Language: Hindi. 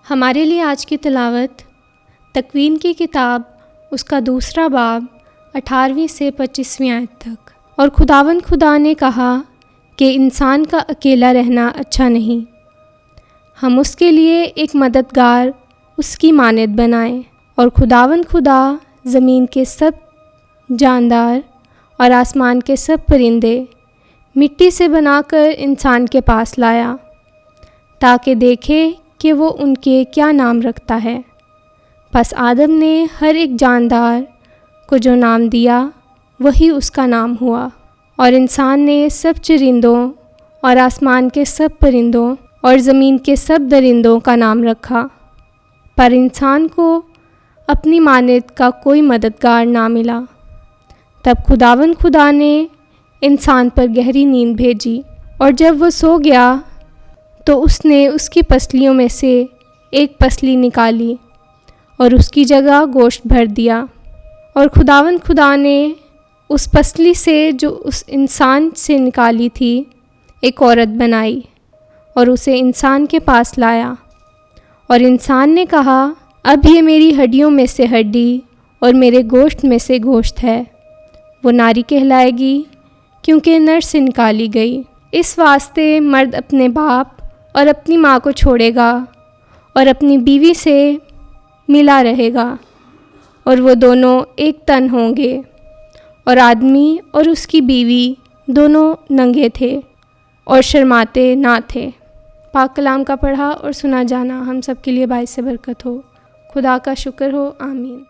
हमारे लिए आज की तिलावत तकवीन की किताब उसका दूसरा बाब 18वीं से 25वीं आयत तक। और खुदावंद खुदा ने कहा कि इंसान का अकेला रहना अच्छा नहीं, हम उसके लिए एक मददगार उसकी मानद बनाएं। और खुदावंद खुदा ज़मीन के सब जानदार और आसमान के सब परिंदे मिट्टी से बनाकर इंसान के पास लाया, ताकि देखे कि वो उनके क्या नाम रखता है। बस आदम ने हर एक जानदार को जो नाम दिया वही उसका नाम हुआ। और इंसान ने सब चरिंदों और आसमान के सब परिंदों और ज़मीन के सब दरिंदों का नाम रखा। पर इंसान को अपनी मानद का कोई मददगार ना मिला। तब खुदावंद खुदा ने इंसान पर गहरी नींद भेजी, और जब वो सो गया तो उसने उसकी पसलियों में से एक पसली निकाली और उसकी जगह गोश्त भर दिया। और खुदावंद खुदा ने उस पसली से जो उस इंसान से निकाली थी एक औरत बनाई और उसे इंसान के पास लाया। और इंसान ने कहा, अब ये मेरी हड्डियों में से हड्डी और मेरे गोश्त में से गोश्त है। वो नारी कहलाएगी क्योंकि नर से निकाली गई। इस वास्ते मर्द अपने बाप और अपनी माँ को छोड़ेगा और अपनी बीवी से मिला रहेगा, और वो दोनों एक तन होंगे। और आदमी और उसकी बीवी दोनों नंगे थे और शर्माते ना थे। पाक कलाम का पढ़ा और सुना जाना हम सब के लिए बाइस बरकत हो। खुदा का शुक्र हो। आमीन।